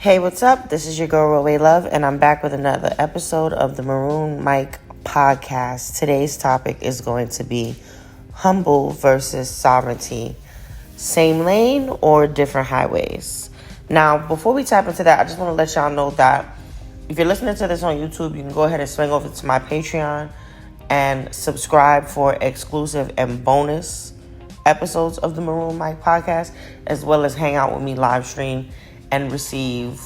Hey, what's up? This is your girl, Roeh Love, and I'm back with another episode of the Maroon Mic podcast. Today's topic is going to be humble versus sovereignty. Same lane or different highways? Now, before we tap into that, I just want to let y'all know that if you're listening to this on YouTube, you can go ahead and swing over to my Patreon and subscribe for exclusive and bonus episodes of the Maroon Mic podcast, as well as hang out with me live stream and receive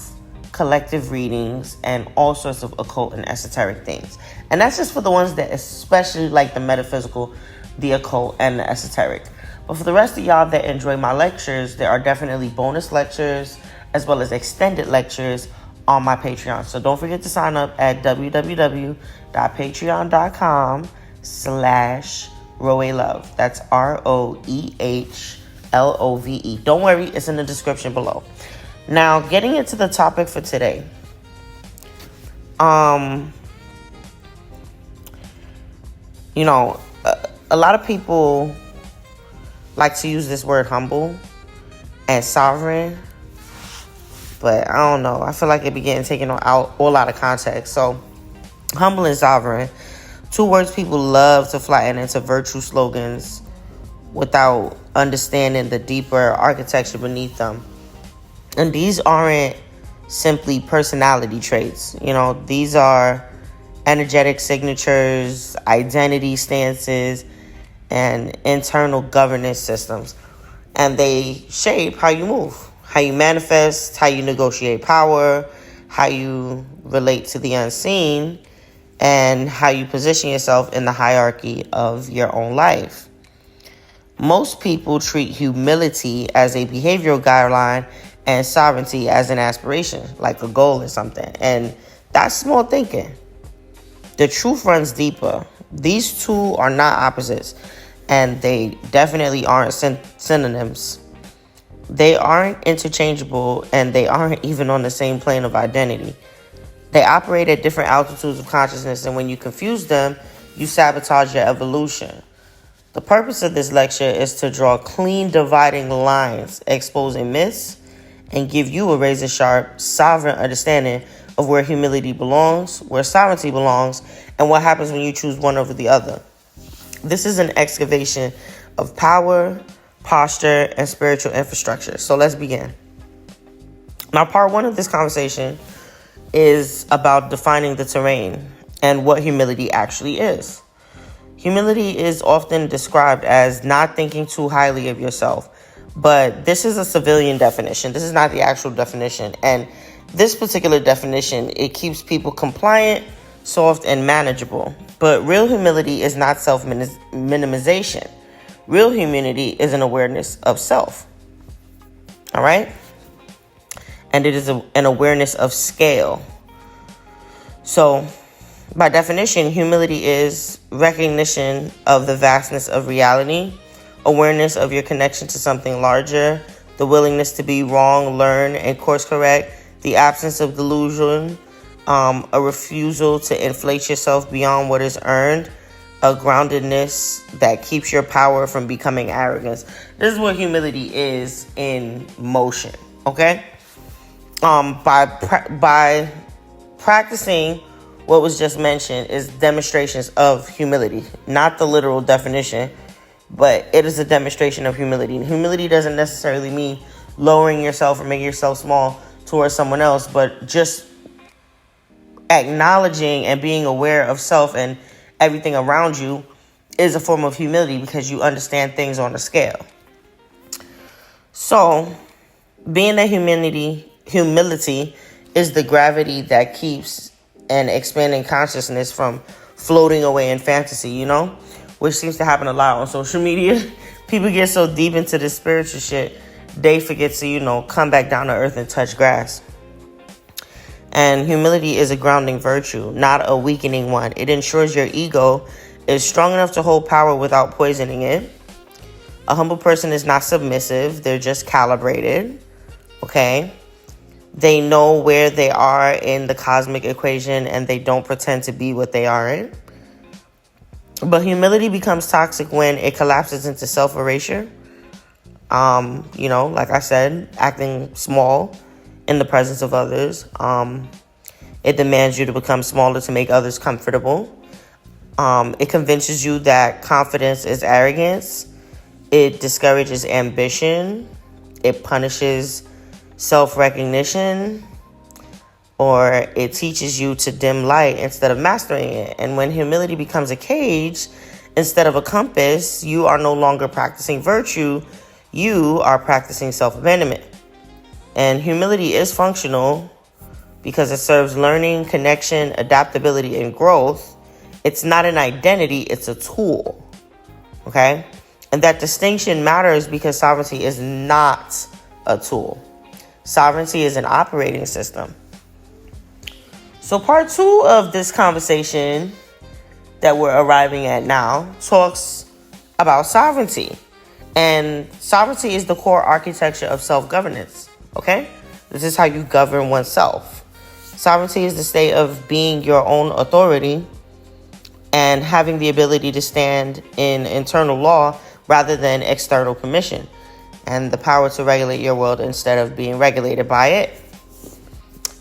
collective readings and all sorts of occult and esoteric things. And that's just for the ones that especially like the metaphysical, the occult, and the esoteric. But for the rest of y'all that enjoy my lectures, there are definitely bonus lectures as well as extended lectures on my Patreon. So don't forget to sign up at www.patreon.com/RoehLove. That's RoehLove. Don't worry, it's in the description below. Now, getting into the topic for today. A lot of people like to use this word humble and sovereign, but I don't know. I feel like it be getting taken out all out of context. So, humble and sovereign, two words people love to flatten into virtue slogans without understanding the deeper architecture beneath them. And these aren't simply personality traits. These are energetic signatures, identity stances, and internal governance systems. And they shape how you move, how you manifest, how you negotiate power, how you relate to the unseen, and how you position yourself in the hierarchy of your own life. Most people treat humility as a behavioral guideline and sovereignty as an aspiration, like a goal or something. And that's small thinking. The truth runs deeper. These two are not opposites, and they definitely aren't synonyms. They aren't interchangeable, and they aren't even on the same plane of identity. They operate at different altitudes of consciousness, and when you confuse them, you sabotage your evolution. The purpose of this lecture is to draw clean dividing lines, exposing myths, and give you a razor-sharp, sovereign understanding of where humility belongs, where sovereignty belongs, and what happens when you choose one over the other. This is an excavation of power, posture, and spiritual infrastructure. So let's begin. Now, part one of this conversation is about defining the terrain and what humility actually is. Humility is often described as not thinking too highly of yourself. But this is a civilian definition. This is not the actual definition. And this particular definition, it keeps people compliant, soft, and manageable. But real humility is not self-minimization. Real humility is an awareness of self. All right? And it is an awareness of scale. So, by definition, humility is recognition of the vastness of reality, awareness of your connection to something larger, the willingness to be wrong, learn, and course correct, the absence of delusion, a refusal to inflate yourself beyond what is earned, a groundedness that keeps your power from becoming arrogance. This is what humility is in motion, okay? By practicing what was just mentioned is demonstrations of humility, not the literal definition, but it is a demonstration of humility. And humility doesn't necessarily mean lowering yourself or making yourself small towards someone else, but just acknowledging and being aware of self and everything around you is a form of humility because you understand things on a scale. So, being that humility is the gravity that keeps an expanding consciousness from floating away in fantasy, which seems to happen a lot on social media. People get so deep into this spiritual shit, they forget to, come back down to earth and touch grass. And humility is a grounding virtue, not a weakening one. It ensures your ego is strong enough to hold power without poisoning it. A humble person is not submissive. They're just calibrated, okay? They know where they are in the cosmic equation, and they don't pretend to be what they aren't. But humility becomes toxic when it collapses into self-erasure. Like I said, acting small in the presence of others. It demands you to become smaller to make others comfortable. It convinces you that confidence is arrogance. It discourages ambition. It punishes self-recognition. Or it teaches you to dim light instead of mastering it. And when humility becomes a cage instead of a compass, you are no longer practicing virtue. You are practicing self-abandonment. And humility is functional because it serves learning, connection, adaptability, and growth. It's not an identity, it's a tool. Okay? And that distinction matters because sovereignty is not a tool. Sovereignty is an operating system. So part 2 of this conversation that we're arriving at now talks about sovereignty. And sovereignty is the core architecture of self-governance. Okay? This is how you govern oneself. Sovereignty is the state of being your own authority and having the ability to stand in internal law rather than external permission, and the power to regulate your world instead of being regulated by it.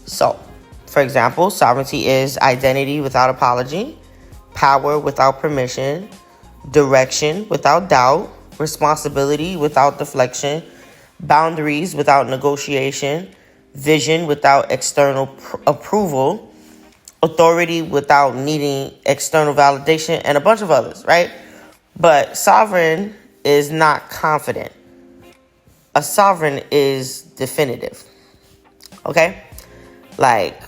So, for example, sovereignty is identity without apology, power without permission, direction without doubt, responsibility without deflection, boundaries without negotiation, vision without external approval, authority without needing external validation, and a bunch of others, right? But sovereign is not confident. A sovereign is definitive. Okay? Like,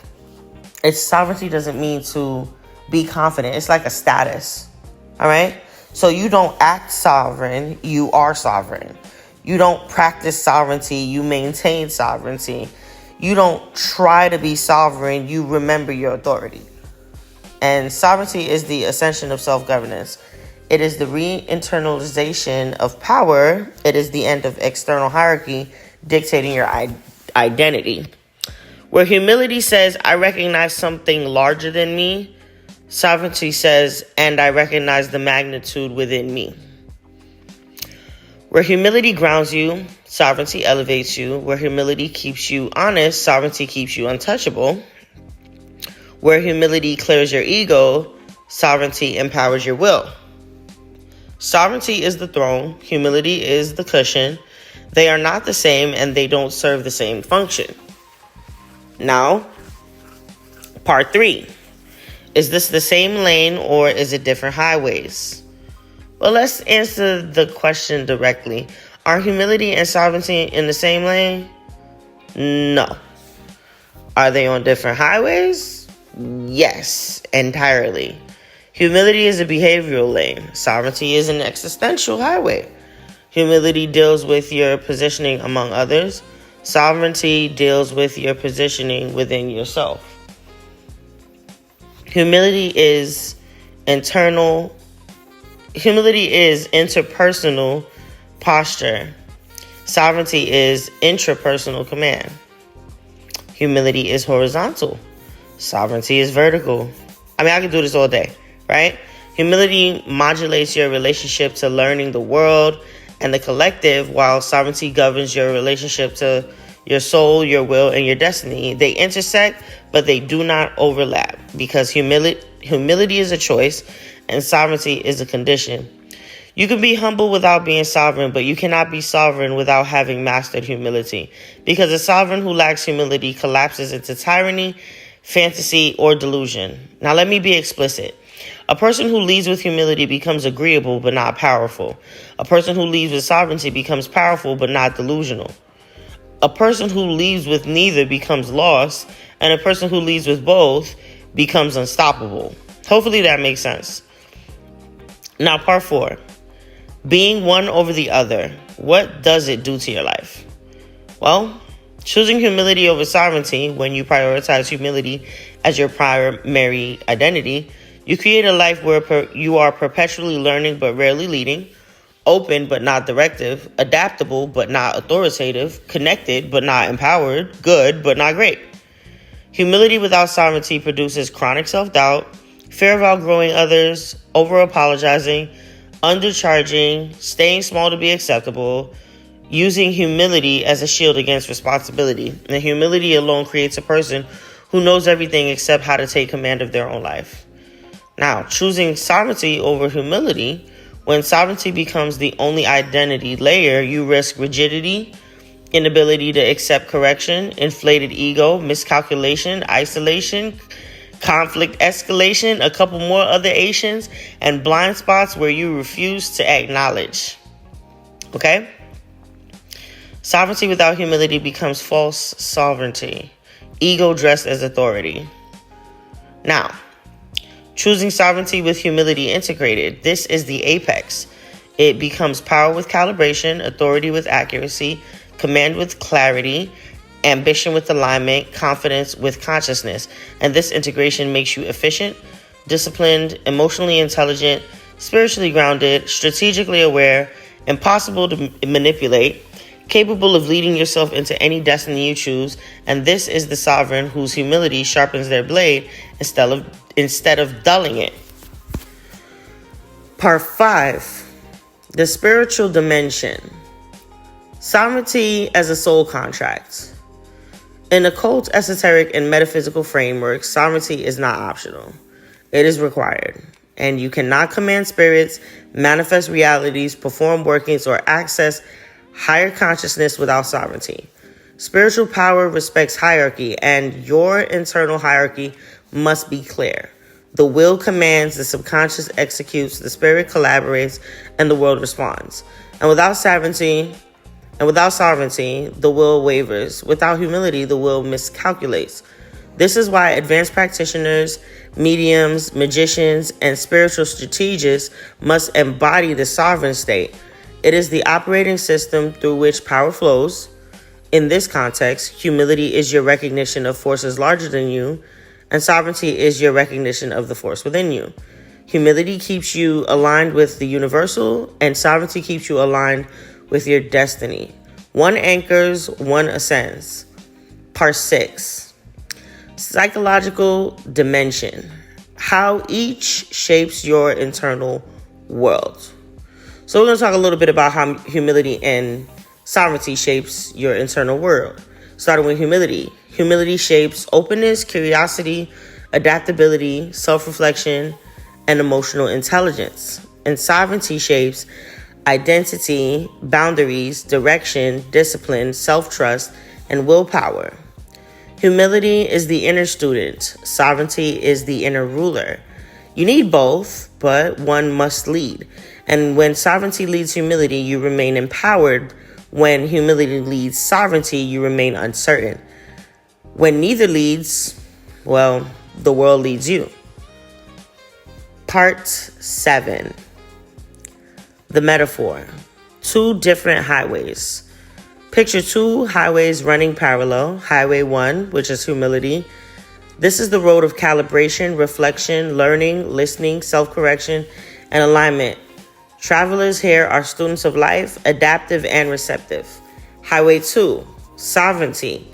its sovereignty doesn't mean to be confident. It's like a status. All right? So you don't act sovereign, you are sovereign. You don't practice sovereignty, you maintain sovereignty. You don't try to be sovereign, you remember your authority. And sovereignty is the ascension of self-governance. It is the re-internalization of power. It is the end of external hierarchy dictating your identity. Where humility says, I recognize something larger than me, sovereignty says, and I recognize the magnitude within me. Where humility grounds you, sovereignty elevates you. Where humility keeps you honest, sovereignty keeps you untouchable. Where humility clears your ego, sovereignty empowers your will. Sovereignty is the throne, humility is the cushion. They are not the same and they don't serve the same function. Now, part 3. Is this the same lane or is it different highways? Well, let's answer the question directly. Are humility and sovereignty in the same lane? No. Are they on different highways? Yes, entirely. Humility is a behavioral lane. Sovereignty is an existential highway. Humility deals with your positioning among others. Sovereignty deals with your positioning within yourself. Humility is interpersonal posture. Sovereignty is intrapersonal command. Humility is horizontal. Sovereignty is vertical. I can do this all day, right? Humility modulates your relationship to learning the world and the collective, while sovereignty governs your relationship to your soul, your will, and your destiny. They intersect, but they do not overlap because humility is a choice and sovereignty is a condition. You can be humble without being sovereign, but you cannot be sovereign without having mastered humility, because a sovereign who lacks humility collapses into tyranny, fantasy, or delusion. Now, let me be explicit. A person who leads with humility becomes agreeable but not powerful. A person who leads with sovereignty becomes powerful but not delusional. A person who leads with neither becomes lost, and a person who leads with both becomes unstoppable. Hopefully that makes sense. Now, part 4. Being one over the other. What does it do to your life? Well, choosing humility over sovereignty, when you prioritize humility as your primary identity, you create a life where you are perpetually learning but rarely leading, open but not directive, adaptable but not authoritative, connected but not empowered, good but not great. Humility without sovereignty produces chronic self-doubt, fear of outgrowing others, over-apologizing, undercharging, staying small to be acceptable. using humility as a shield against responsibility. And humility alone creates a person who knows everything except how to take command of their own life. Now, choosing sovereignty over humility, when sovereignty becomes the only identity layer, you risk rigidity, inability to accept correction, inflated ego, miscalculation, isolation, conflict escalation, a couple more other Asians, and blind spots where you refuse to acknowledge. Okay? Sovereignty without humility becomes false sovereignty, ego dressed as authority. Now, choosing sovereignty with humility integrated, this is the apex. It becomes power with calibration, authority with accuracy, command with clarity, ambition with alignment, confidence with consciousness. And this integration makes you efficient, disciplined, emotionally intelligent, spiritually grounded, strategically aware, impossible to manipulate, capable of leading yourself into any destiny you choose. And this is the sovereign whose humility sharpens their blade instead of dulling it. Part 5, the spiritual dimension. Sovereignty as a soul contract. In occult, esoteric, and metaphysical frameworks, sovereignty is not optional. It is required. And you cannot command spirits, manifest realities, perform workings, or access higher consciousness without sovereignty. Spiritual power respects hierarchy, and your internal hierarchy must be clear. The will commands, the subconscious executes, the spirit collaborates, and the world responds. And without sovereignty, the will wavers. Without humility, the will miscalculates. This is why advanced practitioners, mediums, magicians, and spiritual strategists must embody the sovereign state. It is the operating system through which power flows. In this context, humility is your recognition of forces larger than you, and sovereignty is your recognition of the force within you. Humility keeps you aligned with the universal, and sovereignty keeps you aligned with your destiny. One anchors, one ascends. Part 6, psychological dimension. How each shapes your internal world. So we're going to talk a little bit about how humility and sovereignty shapes your internal world. Starting with humility. Humility shapes openness, curiosity, adaptability, self-reflection, and emotional intelligence. And sovereignty shapes identity, boundaries, direction, discipline, self-trust, and willpower. Humility is the inner student. Sovereignty is the inner ruler. You need both, but one must lead. And when sovereignty leads humility, you remain empowered. When humility leads sovereignty, you remain uncertain. When neither leads, well, the world leads you. Part 7. The metaphor. 2 different highways. Picture 2 highways running parallel. Highway 1, which is humility. This is the road of calibration, reflection, learning, listening, self-correction, and alignment. Travelers here are students of life, adaptive and receptive. Highway 2, sovereignty.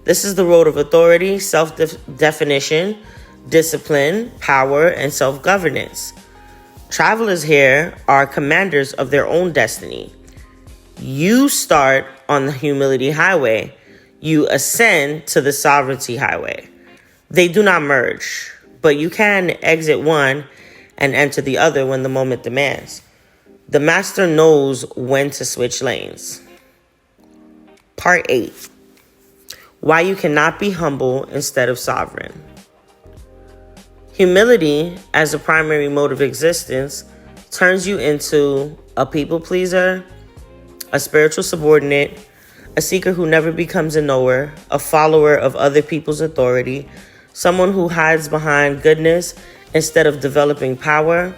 This is the road of authority, self-definition, discipline, power, and self-governance. Travelers here are commanders of their own destiny. You start on the humility highway. You ascend to the sovereignty highway. They do not merge, but you can exit one and enter the other when the moment demands. The master knows when to switch lanes. Part 8. Why you cannot be humble instead of sovereign. Humility, as a primary mode of existence, turns you into a people pleaser, a spiritual subordinate, a seeker who never becomes a knower, a follower of other people's authority, someone who hides behind goodness instead of developing power.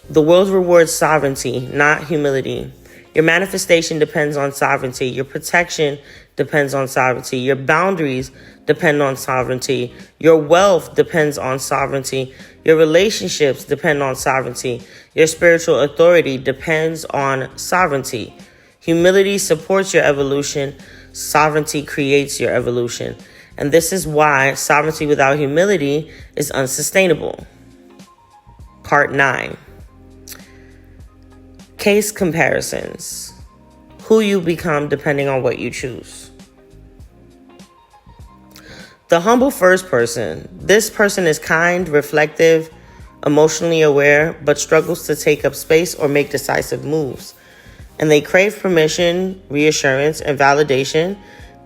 The world rewards sovereignty, not humility. Your manifestation depends on sovereignty. Your protection depends on sovereignty. Your boundaries depend on sovereignty. Your wealth depends on sovereignty. Your relationships depend on sovereignty. Your spiritual authority depends on sovereignty. Humility supports your evolution. Sovereignty creates your evolution. And this is why sovereignty without humility is unsustainable. Part 9. Case comparisons. who you become depending on what you choose. The humble first person. This person is kind, reflective, emotionally aware, but struggles to take up space or make decisive moves. And they crave permission, reassurance, and validation.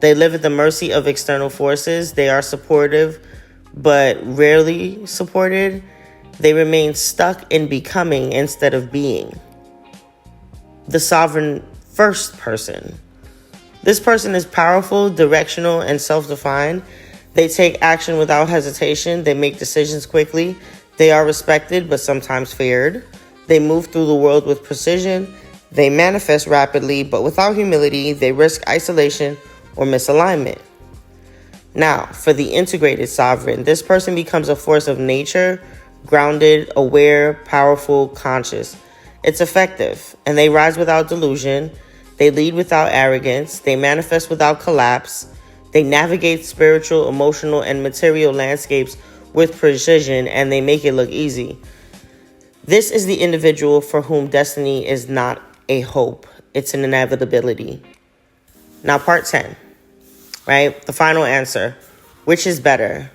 They live at the mercy of external forces. They are supportive, but rarely supported. They remain stuck in becoming instead of being. The sovereign first person. This person is powerful, directional, and self-defined. They take action without hesitation. They make decisions quickly. They are respected, but sometimes feared. They move through the world with precision. They manifest rapidly, but without humility. They risk isolation or misalignment. Now, for the integrated sovereign, this person becomes a force of nature, grounded, aware, powerful, conscious. It's effective, and they rise without delusion. They lead without arrogance. They manifest without collapse. They navigate spiritual, emotional, and material landscapes with precision, and they make it look easy. This is the individual for whom destiny is not a hope. It's an inevitability. Now, part 10, right? The final answer. Which is better?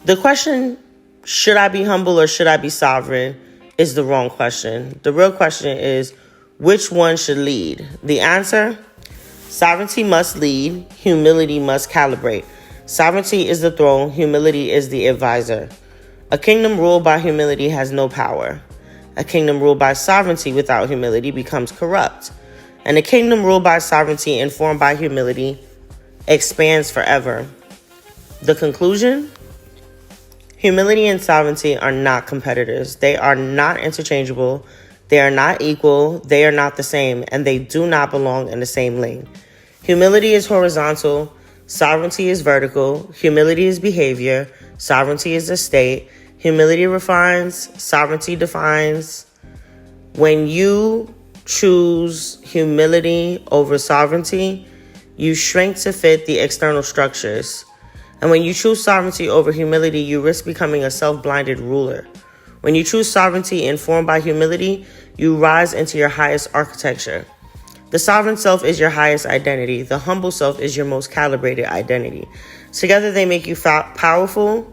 The question, should I be humble or should I be sovereign, is the wrong question. The real question is, which one should lead? The answer? Sovereignty must lead, humility must calibrate. Sovereignty is the throne, humility is the advisor. A kingdom ruled by humility has no power. A kingdom ruled by sovereignty without humility becomes corrupt. And a kingdom ruled by sovereignty informed by humility expands forever. The conclusion? Humility and sovereignty are not competitors. They are not interchangeable. They are not equal, they are not the same, and they do not belong in the same lane. Humility is horizontal, sovereignty is vertical, humility is behavior, sovereignty is a state, humility refines, sovereignty defines. When you choose humility over sovereignty, you shrink to fit the external structures. And when you choose sovereignty over humility, you risk becoming a self-blinded ruler. When you choose sovereignty informed by humility, you rise into your highest architecture. The sovereign self is your highest identity. The humble self is your most calibrated identity. Together they make you powerful,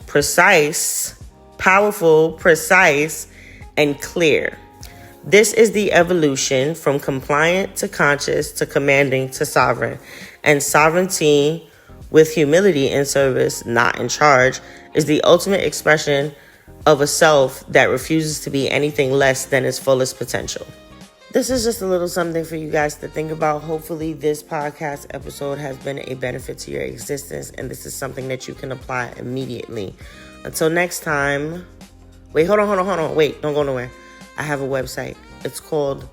precise, and clear. This is the evolution from compliant to conscious to commanding to sovereign. And sovereignty with humility in service, not in charge, is the ultimate expression of a self that refuses to be anything less than its fullest potential. This is just a little something for you guys to think about. Hopefully this podcast episode has been a benefit to your existence, and this is something that you can apply immediately. Until next time. Wait, hold on. Wait, don't go nowhere. I have a website. It's called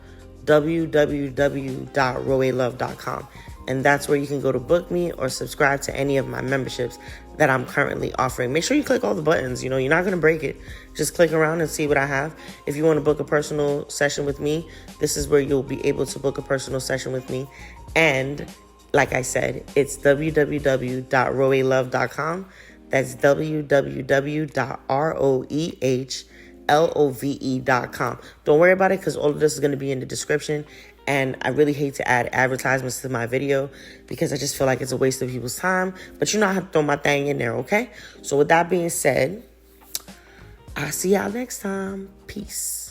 www.roehlove.com. And that's where you can go to book me or subscribe to any of my memberships that I'm currently offering. Make sure you click all the buttons. You're not going to break it. Just click around and see what I have. If you want to book a personal session with me, this is where you'll be able to book a personal session with me. And like I said, it's www.roehlove.com. That's www.roehlove.com. Don't worry about it because all of this is going to be in the description. And I really hate to add advertisements to my video because I just feel like it's a waste of people's time. But I have to throw my thing in there, okay? So with that being said, I'll see y'all next time. Peace.